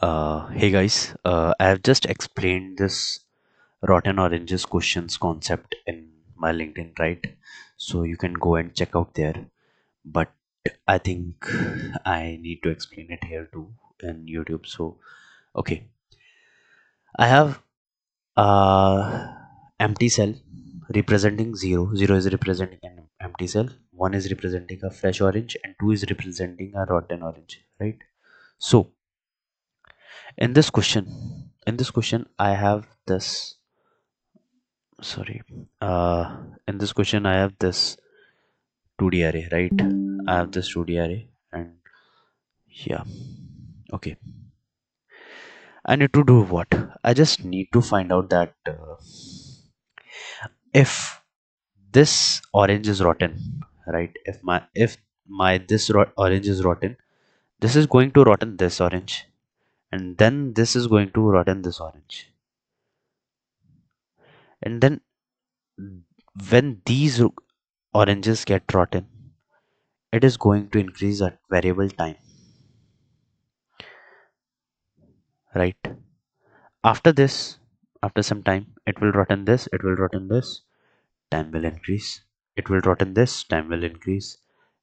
Hey guys, I have just explained this rotten oranges questions concept in my LinkedIn, right? So you can go and check out there. But I think I need to explain it here too in YouTube. So, okay, I have empty cell representing 0. 0 is representing an empty cell. 1 is representing a fresh orange, and 2 is representing a rotten orange, right? So, in this question, I have this sorry in this question I have this 2D array, right? I have this 2D array, and yeah, okay, I need to do what? I just need to find out that if this orange is rotten, right? If my orange is rotten, this is going to rotten this orange, and then this is going to rotten this orange, and then when these oranges get rotten, it is going to increase at variable time, right? After this, after some time, it will rotten this, it will rotten this, time will increase. It will rotten this, time will increase.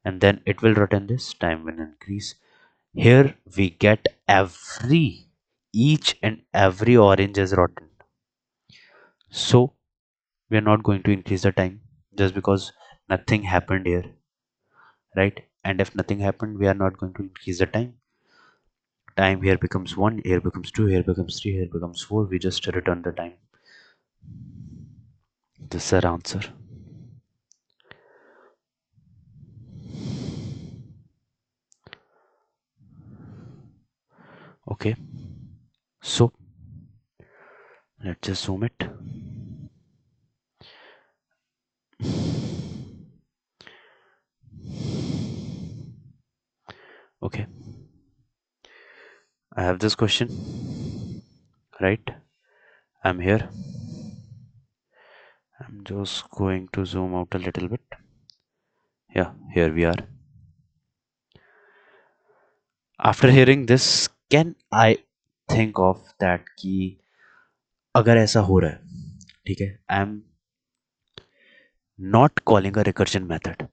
And then it will rotten this, time will increase. Here we get each and every orange is rotten. So we are not going to increase the time just because nothing happened here, right? And if nothing happened, we are not going to increase the time. Time here becomes 1, here becomes 2, here becomes 3, here becomes 4. We just return the time. This is our answer. Okay, so let's just zoom it. Okay, I have this question, right? I'm here. I'm just going to zoom out a little bit. Yeah, here we are. After hearing this, can I think of that कि अगर ऐसा हो रहा है, ठीक है, I'm not calling a recursion method.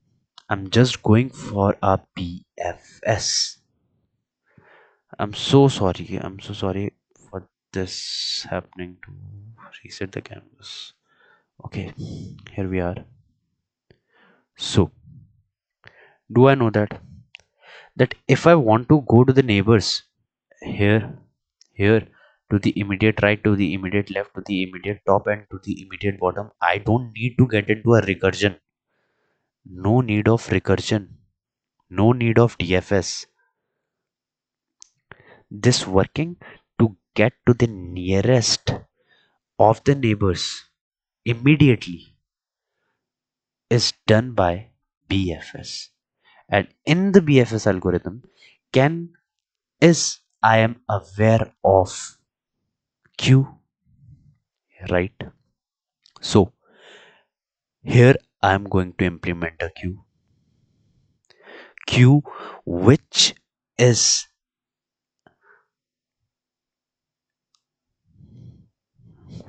I'm just going for a BFS. I'm so sorry. I'm so sorry for this happening to reset the canvas. Okay, here we are. So, do I know that if I want to go to the neighbors here, here, to the immediate right, to the immediate left, to the immediate top, and to the immediate bottom, I don't need to get into a recursion. No need of recursion. No need of DFS. This working to get to the nearest of the neighbors immediately is done by BFS. And in the BFS algorithm, can is I am aware of queue, right? So here I am going to implement a queue is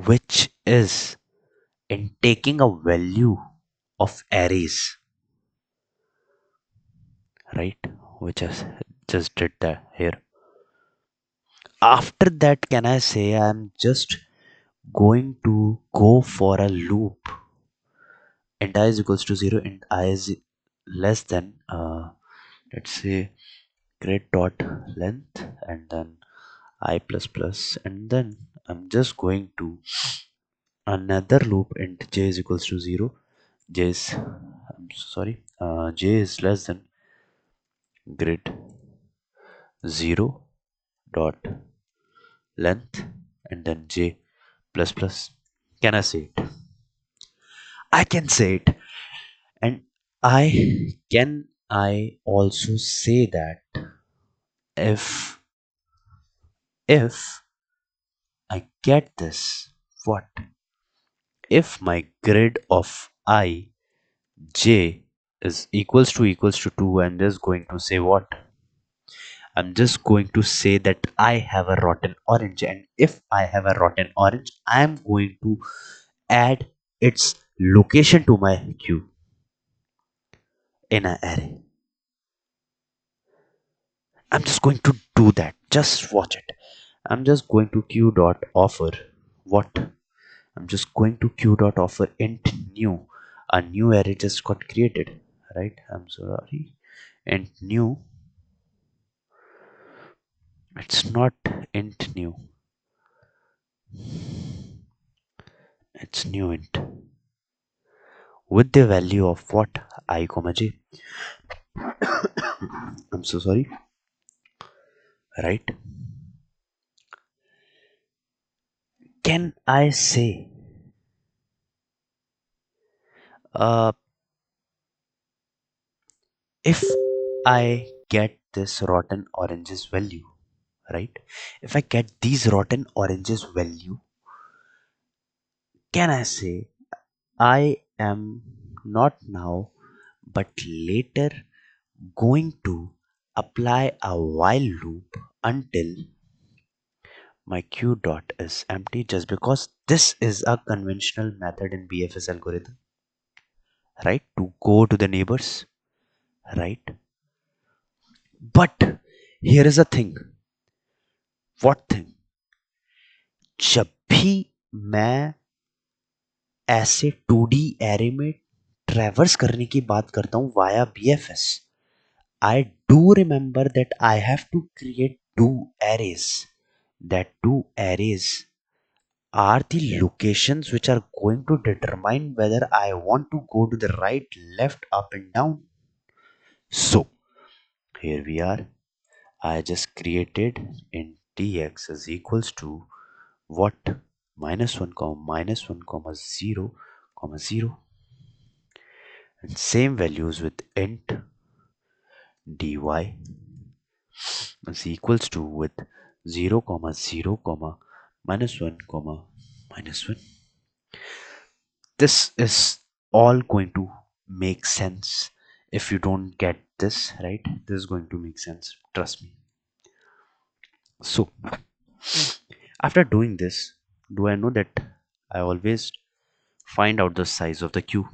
which is in taking a value of arrays, right? Which is just did that here. After that, can I say I'm just going to go for a loop, and I is equals to 0 and I is less than let's say grid dot length, and then I plus plus, and then I'm just going to another loop, and j is equals to 0. J is I'm sorry, j is less than grid 0 dot length, and then j plus plus. Can I say it? I can say it. And I also say that if if I get this, what if my grid of I j is equals to 2, I'm just going to say what? I'm just going to say that I have a rotten orange, and if I have a rotten orange, I'm going to add its location to my queue in an array. I'm just going to do that. Just watch it. I'm just going to queue dot offer what? I'm just going to queue dot offer int new. A new array just got created, right? I'm sorry. Int new. It's not int new. It's new int with the value of what? I comma j. I'm so sorry. Right? Can I say uh if I get this rotten oranges value, right? If I get these rotten oranges value, can I say I am not now but later going to apply a while loop until my q dot is empty, just because this is a conventional method in BFS algorithm, right? To go to the neighbors, right? But here is a thing. What thing? जब भी मैं ऐसे 2D array में ट्रेवर्स करने की बात करता हूं via BFS, I do remember that I have to create two arrays. That two arrays are the locations which are going to determine whether I want to go to the right, left, up, and down. So here we are. I just created in tx is equals to what? -1 comma -1 comma 0 comma 0, and same values with int dy is equals to with 0 comma 0 comma -1 comma -1. This is all going to make sense. If you don't get this right, this is going to make sense, trust me. So after doing this, do I know that I always find out the size of the queue?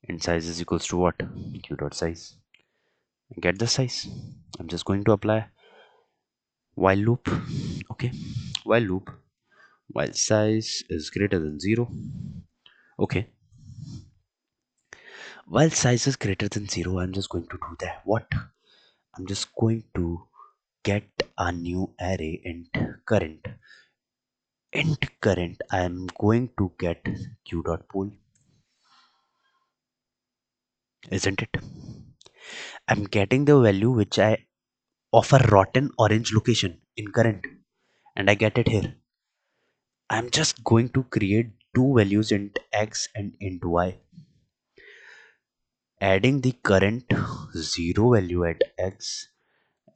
And size is equals to what? Q dot size. Get the size. I'm just going to apply while loop. Okay, while loop, while size is greater than 0. Okay, while size is greater than 0, I'm just going to do that. What? I'm just going to get a new array int current. Int current, I'm going to get q dot pool, isn't it? I'm getting the value which I of a rotten orange location in current, and I get it here. I'm just going to create two values int x and int y, adding the current 0 value at x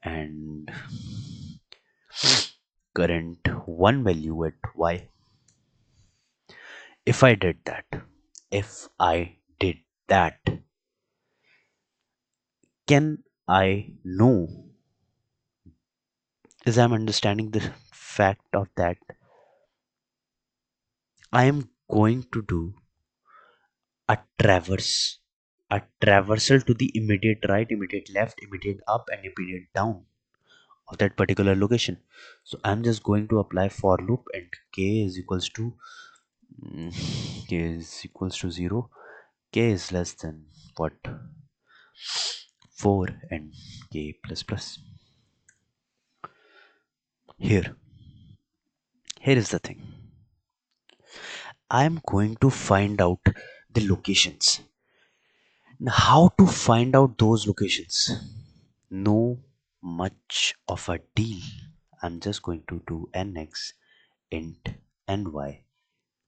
and current 1 value at y. If I did that, if I did that, can I know, as I'm understanding the fact of that, I am going to do a traverse, a traversal to the immediate right, immediate left, immediate up, and immediate down of that particular location. So I'm just going to apply for loop and k is equals to k is equals to 0, k is less than what? 4 and k plus plus. Here, here is the thing. I'm going to find out the locations. Now, how to find out those locations? No much of a deal. I'm just going to do nx int ny,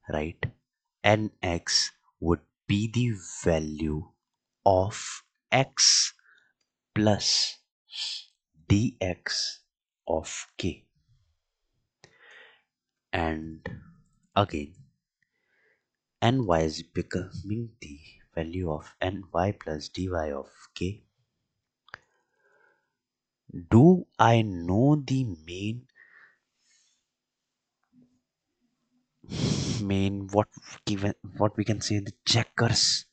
right? Nx would be the value of x plus dx of k, and again ny is becoming the value of ny plus dy of k, Do I know the main what we can say the checkers,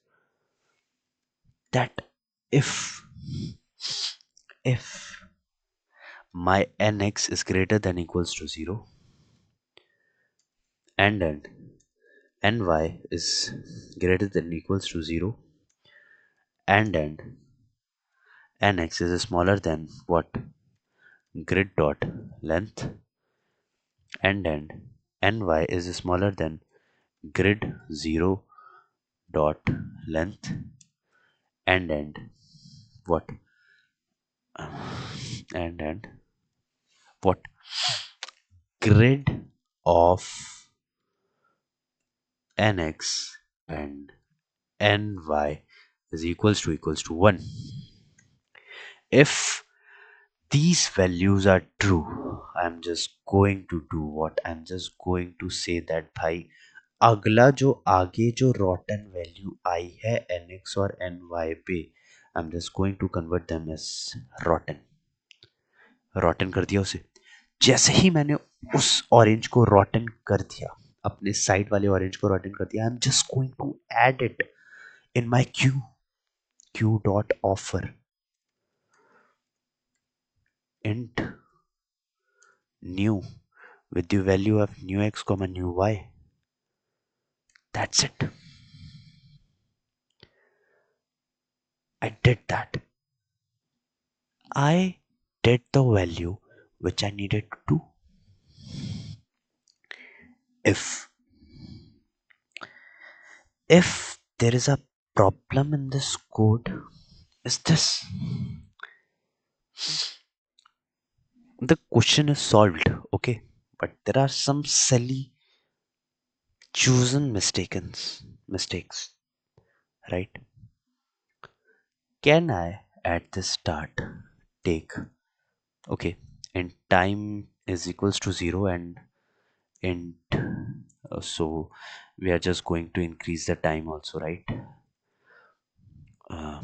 that if if my nx is greater than equals to 0, and then ny is greater than equals to 0, and then nx is smaller than what, grid dot length, and then ny is smaller than grid 0 dot length, and then what, and then what, grid of nx and ny is equals to 1. If these values are true, I'm just going to do what, I'm just going to say that भाई अगला जो आगे जो rotten value आई है nx और ny पे, I'm just going to convert them as rotten कर दिया उसे। जैसे ही मैंने उस ऑरेंज को rotten कर दिया, अपने साइड वाले ऑरेंज को rotten कर दिया, I'm just going to add it in my q dot offer int new with the value of new x comma new y. That's it. I did that. I did the value which I needed to do. If there is a problem in this code, is this, the question is solved, okay, but there are some silly chosen mistakes, right? Can I at the start take, okay, and time is equals to 0 and int, so we are just going to increase the time also, right? uh,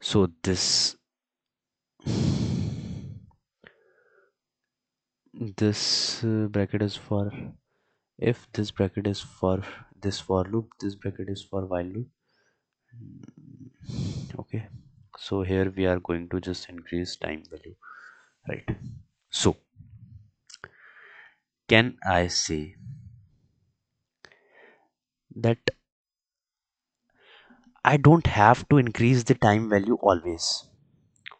so this bracket is for, if this bracket is for this for loop, this bracket is for while loop. Okay, so here we are going to just increase time value, right? So can I say that I don't have to increase the time value always?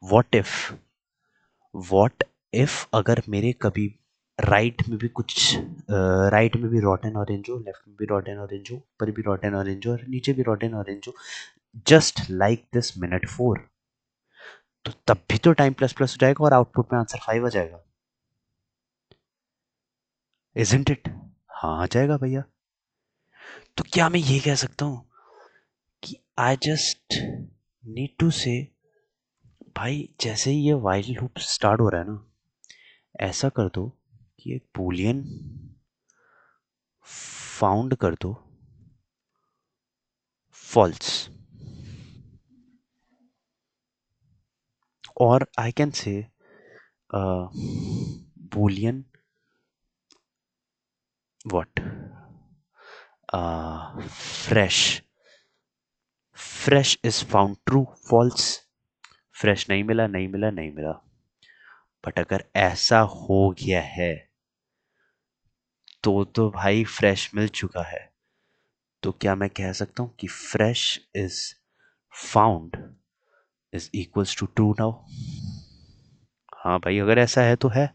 what if what if अगर मेरे कभी right में भी कुछ, right में भी रॉटन orange हो, left में भी रॉटन ऑरेंज हो, ऊपर भी रॉटन ऑरेंज हो और नीचे भी रॉटन ऑरेंज हो, जस्ट लाइक दिस मिनट 4, तो तब भी तो टाइम प्लस प्लस हो जाएगा और आउटपुट में आंसर 5 आ जाएगा, इजंट इट? हाँ आ जाएगा भैया। तो क्या मैं ये कह सकता हूँ कि आई जस्ट नीड टू से, भाई जैसे ही ये वाइल लूप स्टार्ट हो रहा है ना, ऐसा कर दो कि एक बूलियन फाउंड कर दो false, or I can say boolean what, fresh is found true false, fresh नहीं मिला नहीं मिला नहीं मिला, बट अगर ऐसा हो गया है तो भाई फ्रेश मिल चुका है, तो क्या मैं कह सकता हूँ कि fresh is found is equals to true now? हाँ भाई अगर ऐसा है तो है,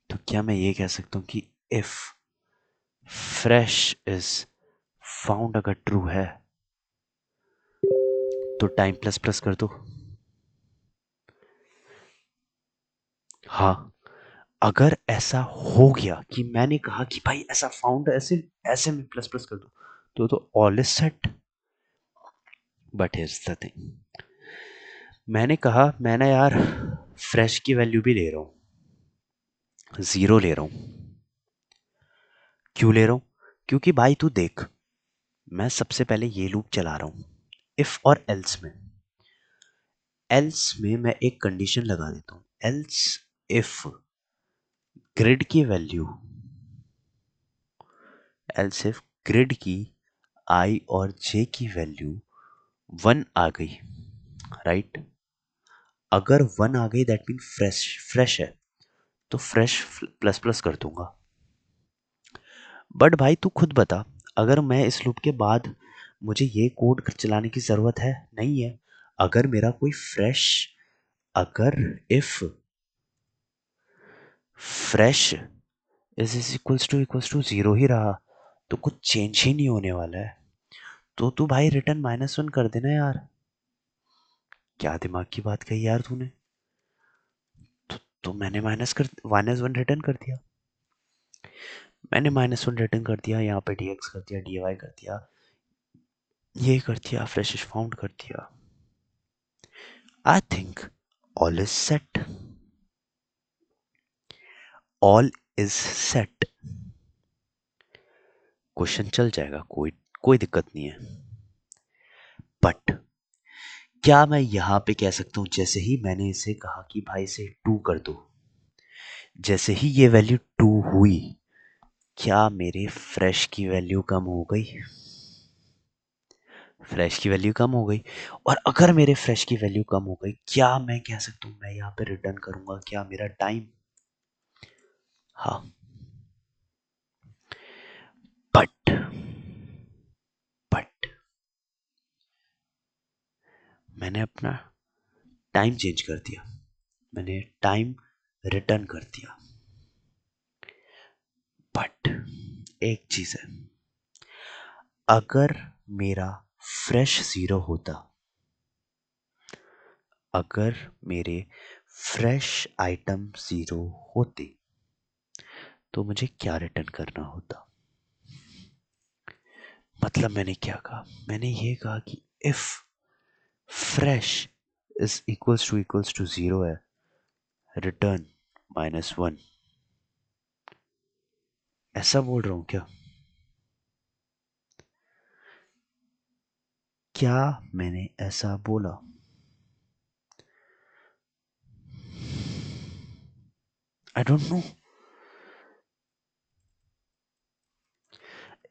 तो क्या मैं ये कह सकता हूँ कि इफ फ्रेश इज फाउंड अगर ट्रू है तो टाइम प्लस प्लस कर दो? हाँ, अगर ऐसा हो गया कि मैंने कहा कि भाई ऐसा फाउंड ऐसे ऐसे में प्लस प्लस कर दो, तो all is set. But here's the thing, मैंने कहा मैं ना यार फ्रेश की वैल्यू भी ले रहा हूँ, 0 ले रहा हूँ। क्यों ले रहा हूँ? क्योंकि भाई तू देख, मैं सबसे पहले ये लूप चला रहा हूँ, इफ और एल्स में मैं एक कंडीशन लगा देता हूं, एल्स इफ ग्रिड की वैल्यू, एल्स इफ ग्रिड की आई और जे की वैल्यू 1 आ गई, राइट। अगर 1 आ गई दैट मीन फ्रेश है, तो फ्रेश प्लस प्लस कर दूंगा। बट भाई तू खुद बता, अगर मैं इस लूप के बाद मुझे ये कोड चलाने की ज़रूरत है, नहीं है। अगर मेरा कोई फ्रेश, अगर if fresh is equals to zero ही रहा, तो कुछ चेंज ही नहीं होने वाला है। तो तू भाई रिटर्न -1 कर देना यार। क्या दिमाग की बात कही यार तूने। तो मैंने -1 रिटर्न कर दिया, मैंने -1 रिटर्न कर दिया, यहाँ पे dx कर दिया, dy कर दिया, ये कर दिया, फ्रेश इज फाउंड कर दिया। I think all is set, all is set. Question चल जाएगा, कोई कोई दिक्कत नहीं है। बट क्या मैं यहां पे कह सकता हूं, जैसे ही मैंने इसे कहा कि भाई इसे 2 कर दो, जैसे ही ये वैल्यू 2 हुई, क्या मेरे फ्रेश की वैल्यू कम हो गई? फ्रेश की वैल्यू कम हो गई। और अगर मेरे फ्रेश की वैल्यू कम हो गई, क्या मैं कह सकता हूं मैं यहां पे रिटर्न करूंगा क्या मेरा टाइम? हाँ। बट बट मैंने अपना टाइम चेंज कर दिया, मैंने टाइम रिटर्न कर दिया। बट एक चीज है, अगर मेरा फ्रेश जीरो होता, अगर मेरे फ्रेश आइटम जीरो होते, तो मुझे क्या रिटर्न करना होता? मतलब मैंने क्या कहा, मैंने ये कहा कि if fresh is equals to zero है, रिटर्न -1। ऐसा बोल रहा हूं क्या? क्या मैंने ऐसा बोला? I don't know.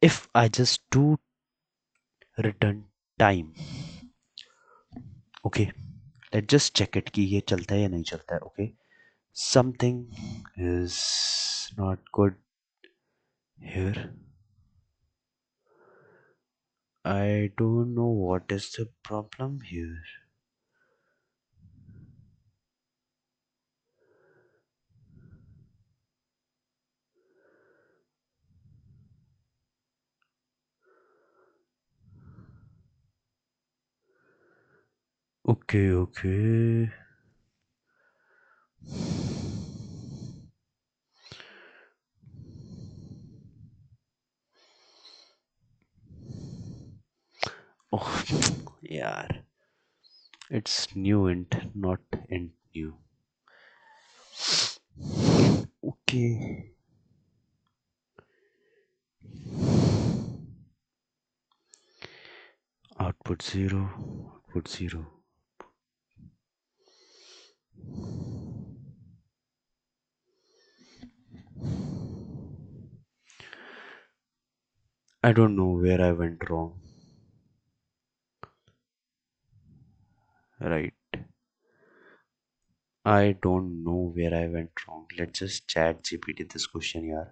If I just do return time, okay, let's just check it कि ये चलता है या नहीं चलता है, okay. Something is not good here. I don't know what is the problem here. Okay, okay. Oh, यार, it's new int, not int new. Okay. Output 0, output 0. I don't know where I went wrong. Right. I don't know where I went wrong. Let's just chat GPT this question, yaar.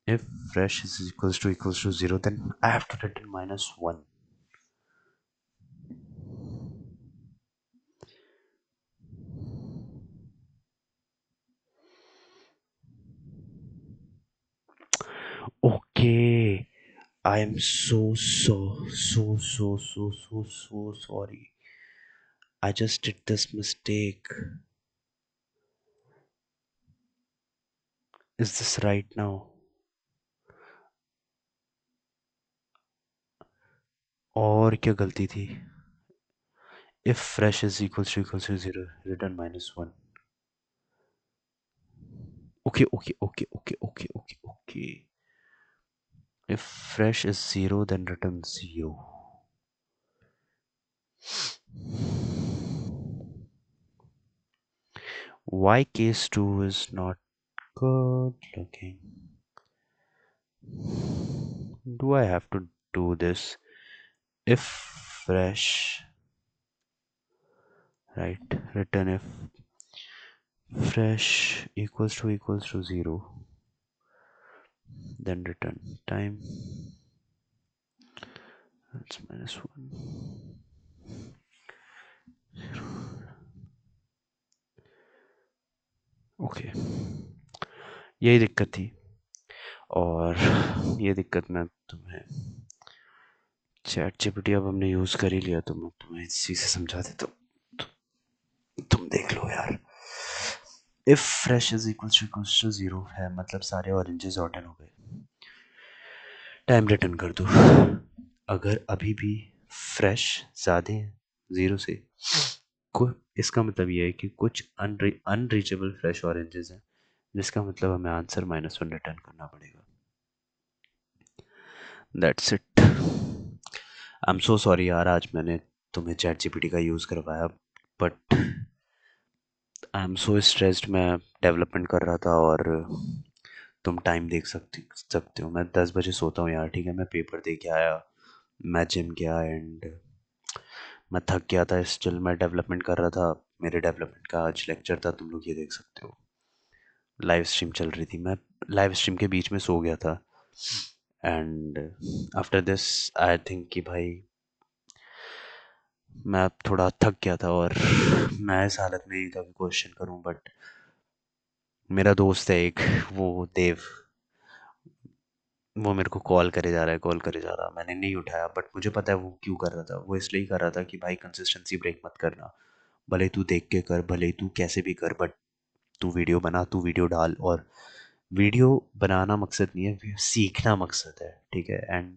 If fresh is equals to 0, then I have to return -1. Okay. I am so sorry. I just did this mistake. Is this right now? और क्या गलती थी? if fresh is equals to 0, return -1. Okay. If fresh is 0, then return 0. Why case 2 is not good looking? Do I have to do this? If fresh, right? Return if fresh equals to 0, then return time. That's -1. Okay, यही दिक्कत थी। और ये दिक्कत मैं तुम्हें chat GPT अब हमने यूज़ कर ही लिया, तो मैं तुम्हें इसी से समझा देता हूँ, तुम देख लो यार। If fresh is equals to 0 है, मतलब सारे ऑरेंजेस ऑर्डन हो गए, टाइम रिटर्न कर दो। अगर अभी भी फ्रेश ज़्यादा है 0 से, इसका मतलब ये है कि कुछ अनरीचेबल फ्रेश ऑरेंजेस हैं, जिसका मतलब हमें आंसर -1 रिटर्न करना पड़ेगा। That's it. I am so sorry यार, आज मैंने तुम्हें चैट जीपीटी का यूज़ करवाया, but I am so stressed. मैं डेवलपमेंट कर रहा था, और तुम टाइम देख सकते हो, मैं 10 बजे सोता हूँ यार, ठीक है। मैं पेपर दे के आया, मैं जिम गया, एंड मैं थक गया था, स्टिल मैं डेवलपमेंट कर रहा था। मेरे डेवलपमेंट का आज लेक्चर था, तुम लोग ये देख सकते हो, लाइव स्ट्रीम चल रही थी, मैं लाइव स्ट्रीम के बीच में सो गया था। And after this I think कि भाई मैं थोड़ा थक गया था, और मैं इस हालत में ही था कि क्वेश्चन करूं, बट मेरा दोस्त है एक, वो देव, वो मेरे को कॉल करे जा रहा है। मैंने नहीं उठाया, बट मुझे पता है वो क्यों कर रहा था। वो इसलिए कर रहा था कि भाई कंसिस्टेंसी ब्रेक मत करना, भले तू देख के कर, भले तू कैसे भी कर, बट तू वीडियो बना, तू वीडियो डाल। और वीडियो बनाना मकसद नहीं है, सीखना मकसद है, ठीक है। एंड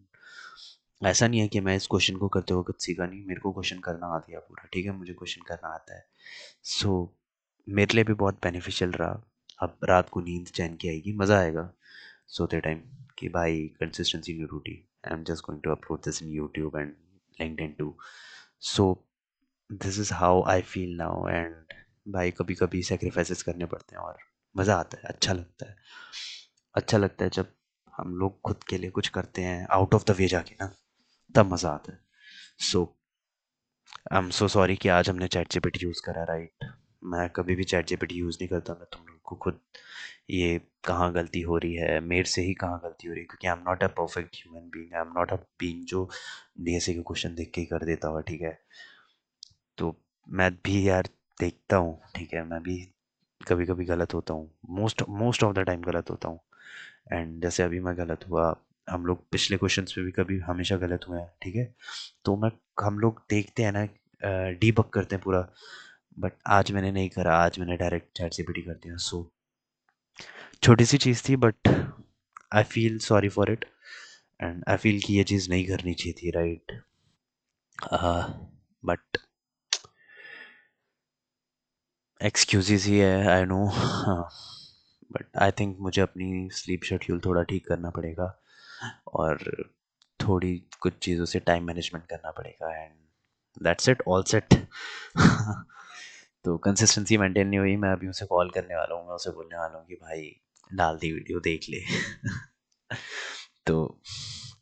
ऐसा नहीं है कि मैं इस क्वेश्चन को करते वक्त सीखा नहीं, मेरे को क्वेश्चन करना आ गया पूरा, ठीक है, मुझे क्वेश्चन करना आता है। सो मेरे लिए भी बहुत बेनिफिशियल रहा। अब रात को नींद चैन की आएगी, मज़ा आएगा सोते टाइम, कि भाई कंसिस्टेंसी नहीं टूटी। I am just going to upload this in YouTube and LinkedIn too. So this is how I feel now. And भाई कभी कभी सेक्रीफाइसेस करने पड़ते हैं, और मज़ा आता है, अच्छा लगता है। अच्छा लगता है जब हम लोग खुद के लिए कुछ करते हैं आउट ऑफ द वे जाके ना, तब मज़ा आता है। सो आई एम सो सॉरी कि आज हमने चैट जीपीटी यूज़ करा, राइट। मैं कभी भी चैट जीपीटी यूज़ नहीं करता, मैं तुम लोग को खुद, ये कहाँ गलती हो रही है मेरे से ही, कहाँ गलती हो रही है, क्योंकि I am not a perfect human being, I am not a being जो डीएसए के क्वेश्चन देख के ही कर देता हुआ, ठीक है। तो मैं भी यार देखता हूँ, ठीक है, मैं भी कभी कभी गलत होता हूँ, most most of the time गलत होता हूँ। एंड जैसे अभी मैं गलत हुआ, हम लोग पिछले क्वेश्चंस पे भी कभी हमेशा गलत हुए हैं, ठीक है। तो मैं हम लोग देखते हैं ना, डीबग करते हैं पूरा, बट आज मैंने नहीं करा, आज मैंने डायरेक्ट चैट जीपीटी कर दिया। सो छोटी सी चीज़ थी, but I feel sorry for it, and I feel कि ये चीज़ नहीं करनी चाहिए थी, राइट। बट एक्सक्यूजेस ही है, आई नो। हाँ, बट आई थिंक मुझे अपनी स्लीप शेड्यूल थोड़ा ठीक करना पड़ेगा, और थोड़ी कुछ चीज़ों से टाइम मैनेजमेंट करना पड़ेगा, and that's it, all set. तो कंसिस्टेंसी मेंटेन नहीं हुई, मैं अभी उसे कॉल करने वाला हूँ, मैं उसे बोलने वाला हूँ कि भाई डाल दी वीडियो, देख ले। तो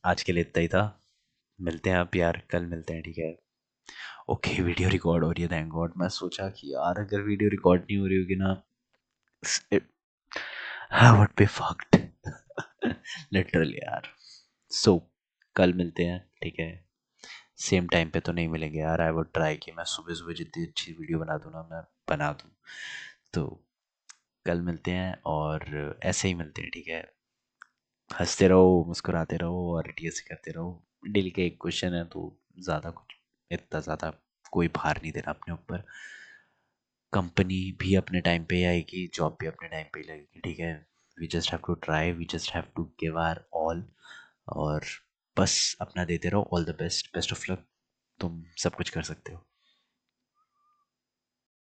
आज के लिए इतना ही था, मिलते हैं अब यार, कल मिलते हैं, ठीक है। ओके, वीडियो रिकॉर्ड हो रही है, थैंक गॉड। मैं सोचा कि यार अगर वीडियो रिकॉर्ड नहीं हो रही होगी ना, I would be fucked, literally यार। सो कल मिलते हैं, ठीक है। सेम टाइम पे तो नहीं मिलेंगे यार, आई वुड ट्राई कि मैं सुबह सुबह जितनी अच्छी वीडियो बना दूँ ना, मैं बना दूँ। तो कल मिलते हैं, और ऐसे ही मिलते हैं, ठीक है। हंसते रहो, मुस्कुराते रहो, और टीएस करते रहो। डेली का एक क्वेश्चन है, तो ज़्यादा कुछ, इतना ज़्यादा कोई भार नहीं देना अपने ऊपर। कंपनी भी अपने टाइम पे ही आएगी, जॉब भी अपने टाइम पे ही लगेगी, ठीक है। We just have to try, we just have to give our all, और बस अपना देते रहो। All the best, best of luck, तुम सब कुछ कर सकते हो।